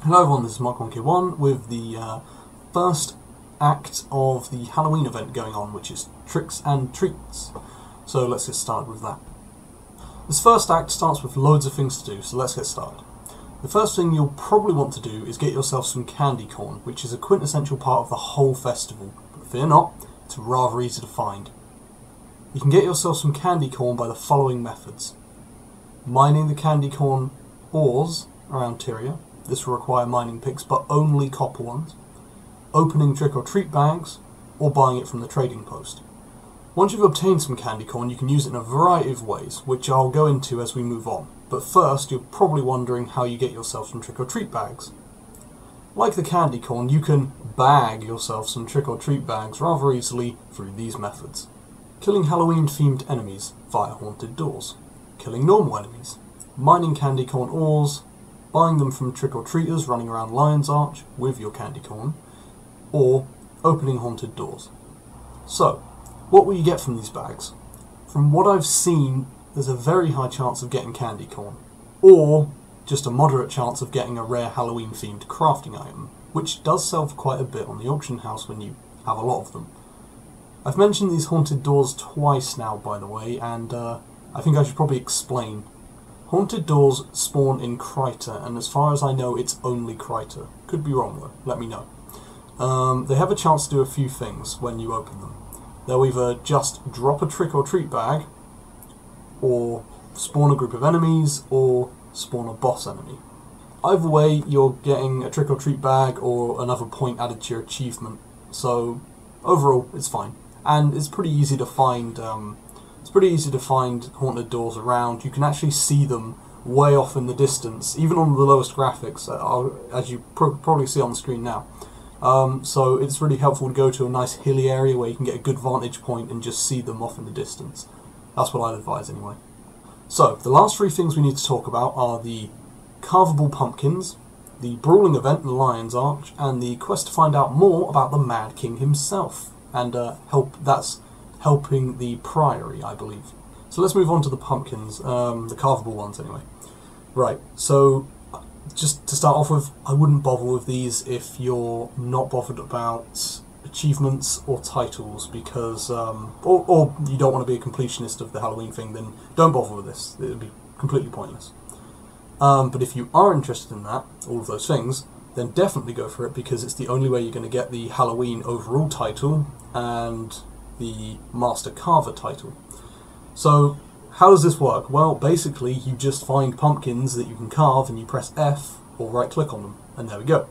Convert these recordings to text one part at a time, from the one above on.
Hello everyone, this is Mark1K1 with the first act of the Halloween event going on, which is Tricks and Treats. So let's get started with that. This first act starts with loads of things to do, so let's get started. The first thing you'll probably want to do is get yourself some candy corn, which is a quintessential part of the whole festival. But fear not, it's rather easy to find. You can get yourself some candy corn by the following methods. Mining the candy corn ores around Tyria. This will require mining picks, but only copper ones. Opening trick-or-treat bags, or buying it from the trading post. Once you've obtained some candy corn, you can use it in a variety of ways, which I'll go into as we move on. But first, you're probably wondering how you get yourself some trick-or-treat bags. Like the candy corn, you can bag yourself some trick-or-treat bags rather easily through these methods. Killing Halloween-themed enemies via haunted doors. Killing normal enemies. Mining candy corn ores, buying them from trick-or-treaters running around Lion's Arch with your candy corn, or opening haunted doors. So, what will you get from these bags? From what I've seen, there's a very high chance of getting candy corn, or just a moderate chance of getting a rare Halloween-themed crafting item, which does sell for quite a bit on the auction house when you have a lot of them. I've mentioned these haunted doors twice now, by the way, and I think I should probably explain. Haunted doors spawn in Kryta, and as far as I know, it's only Kryta. Could be wrong though, let me know. They have a chance to do a few things when you open them. They'll either just drop a trick-or-treat bag, or spawn a group of enemies, or spawn a boss enemy. Either way, you're getting a trick-or-treat bag or another point added to your achievement, so overall, it's fine. And it's pretty easy to find haunted doors around. You can actually see them way off in the distance, even on the lowest graphics, as you probably see on the screen now. So it's really helpful to go to a nice hilly area where you can get a good vantage point and just see them off in the distance. That's what I'd advise anyway. So, the last three things we need to talk about are the carvable pumpkins, the brawling event in Lion's Arch, and the quest to find out more about the Mad King himself. And that's helping the Priory, I believe. So let's move on to the pumpkins, the carvable ones anyway. Right, so just to start off with, I wouldn't bother with these if you're not bothered about achievements or titles, because, or you don't want to be a completionist of the Halloween thing, then don't bother with this. It would be completely pointless. But if you are interested in that, all of those things, then definitely go for it, because it's the only way you're going to get the Halloween overall title and the Master Carver title. So, how does this work? Well, basically, you just find pumpkins that you can carve and you press F or right-click on them, and there we go.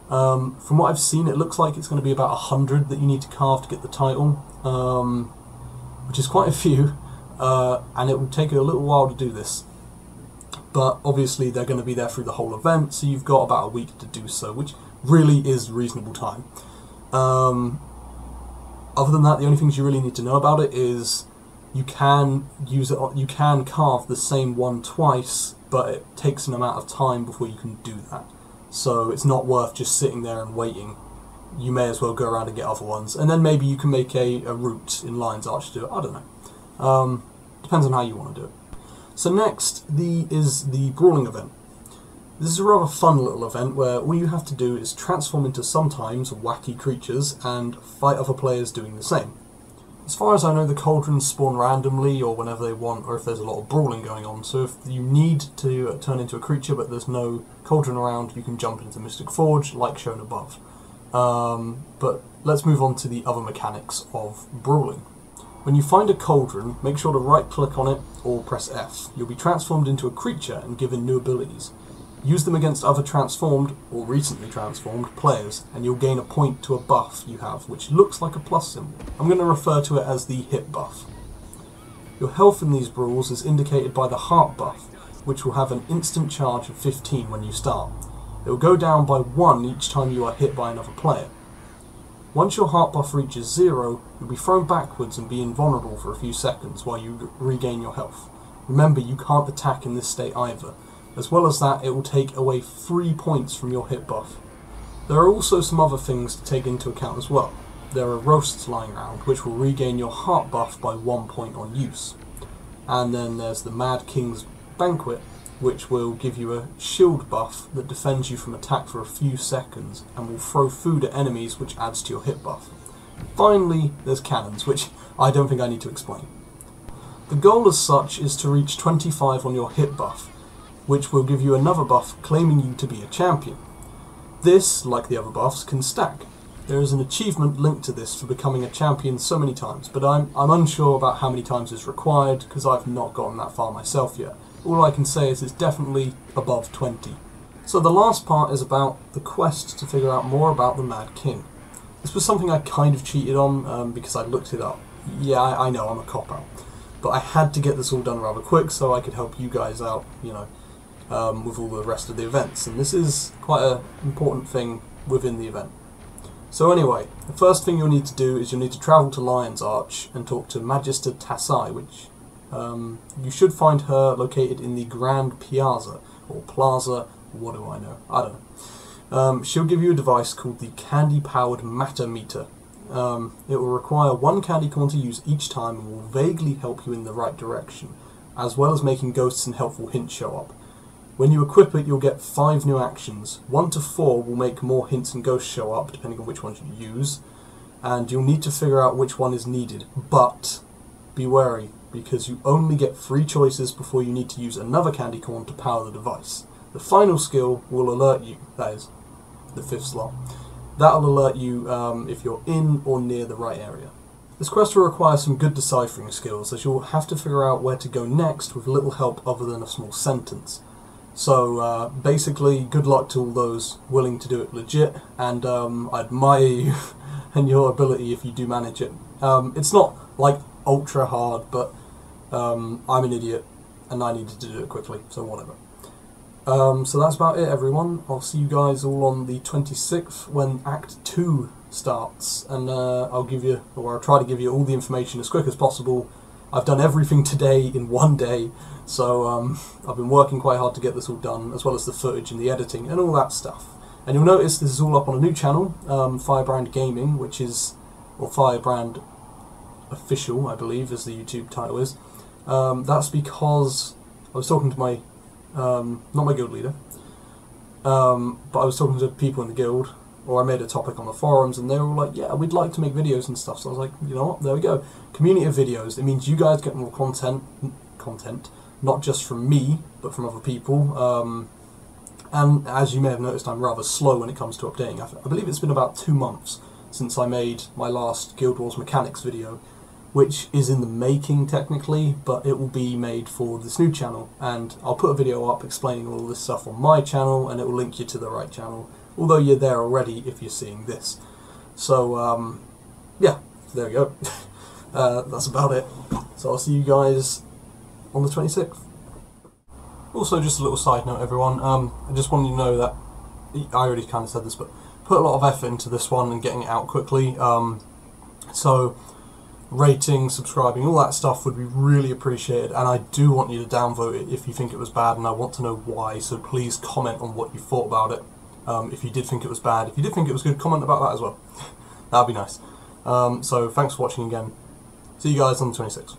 From what I've seen, it looks like it's going to be about 100 that you need to carve to get the title, which is quite a few, and it will take you a little while to do this. But obviously they're going to be there through the whole event, so you've got about a week to do so, which really is reasonable time. Other than that, the only things you really need to know about it is you can use it. You can carve the same one twice, but it takes an amount of time before you can do that. So it's not worth just sitting there and waiting. You may as well go around and get other ones, and then maybe you can make a route in Lion's Arch to do it. I don't know. Depends on how you want to do it. So next is the brawling event. This is a rather fun little event where all you have to do is transform into sometimes wacky creatures and fight other players doing the same. As far as I know, the cauldrons spawn randomly or whenever they want, or if there's a lot of brawling going on. So if you need to turn into a creature but there's no cauldron around, you can jump into Mystic Forge like shown above. But let's move on to the other mechanics of brawling. When you find a cauldron, make sure to right-click on it or press F. You'll be transformed into a creature and given new abilities. Use them against other transformed, or recently transformed, players, and you'll gain a point to a buff you have, which looks like a plus symbol. I'm going to refer to it as the hit buff. Your health in these brawls is indicated by the heart buff, which will have an instant charge of 15 when you start. It will go down by 1 each time you are hit by another player. Once your heart buff reaches 0, you'll be thrown backwards and be invulnerable for a few seconds while you regain your health. Remember, you can't attack in this state either. As well as that, it will take away 3 points from your hit buff. There are also some other things to take into account as well. There are roasts lying around, which will regain your heart buff by 1 point on use. And then there's the Mad King's Banquet, which will give you a shield buff that defends you from attack for a few seconds and will throw food at enemies, which adds to your hit buff. Finally, there's cannons, which I don't think I need to explain. The goal as such is to reach 25 on your hit buff, which will give you another buff claiming you to be a champion. This, like the other buffs, can stack. There is an achievement linked to this for becoming a champion so many times, but I'm unsure about how many times it's required because I've not gotten that far myself yet. All I can say is it's definitely above 20. So the last part is about the quest to figure out more about the Mad King. This was something I kind of cheated on because I looked it up. Yeah, I know, I'm a cop-out. But I had to get this all done rather quick so I could help you guys out, you know, with all the rest of the events. And this is quite an important thing within the event. So anyway, the first thing you'll need to do is you'll need to travel to Lion's Arch and talk to Magister Tassai, which you should find her located in the Grand Piazza, or Plaza, what do I know? I don't know. She'll give you a device called the Candy-Powered Matter Meter. It will require 1 candy corn to use each time and will vaguely help you in the right direction, as well as making ghosts and helpful hints show up. When you equip it, you'll get 5 new actions. 1 to 4 will make more hints and ghosts show up, depending on which ones you use, and you'll need to figure out which one is needed. But be wary, because you only get 3 choices before you need to use another candy corn to power the device. The final skill will alert you, that is, the 5th slot. That'll alert you if you're in or near the right area. This quest will require some good deciphering skills, as you'll have to figure out where to go next with little help other than a small sentence. So basically, good luck to all those willing to do it legit, and I admire you and your ability if you do manage it. It's not like ultra hard, but I'm an idiot and I needed to do it quickly, so whatever. So that's about it, everyone. I'll see you guys all on the 26th when Act 2 starts, and I'll try to give you all the information as quick as possible. I've done everything today in one day, so I've been working quite hard to get this all done, as well as the footage and the editing and all that stuff. And you'll notice this is all up on a new channel, FireBrand Gaming, which is, or FireBrand Official, I believe, as the YouTube title is. That's because I was talking to my, not my guild leader, but I was talking to people in the guild, or I made a topic on the forums, and they were all like, yeah, we'd like to make videos and stuff. So I was like, you know what, there we go. Community of videos. It means you guys get more content, not just from me, but from other people. And as you may have noticed, I'm rather slow when it comes to updating. I believe it's been about 2 months since I made my last Guild Wars Mechanics video, which is in the making technically, but it will be made for this new channel. And I'll put a video up explaining all this stuff on my channel, and it will link you to the right channel, although you're there already if you're seeing this. So, yeah, there we go. That's about it. So I'll see you guys on the 26th. Also, just a little side note, everyone. I just wanted you to know that, I already kind of said this, but put a lot of effort into this one and getting it out quickly. So, rating, subscribing, all that stuff would be really appreciated, and I do want you to downvote it if you think it was bad, and I want to know why, so please comment on what you thought about it. If you did think it was bad. If you did think it was good, comment about that as well. That'd be nice. So thanks for watching again. See you guys on the 26th.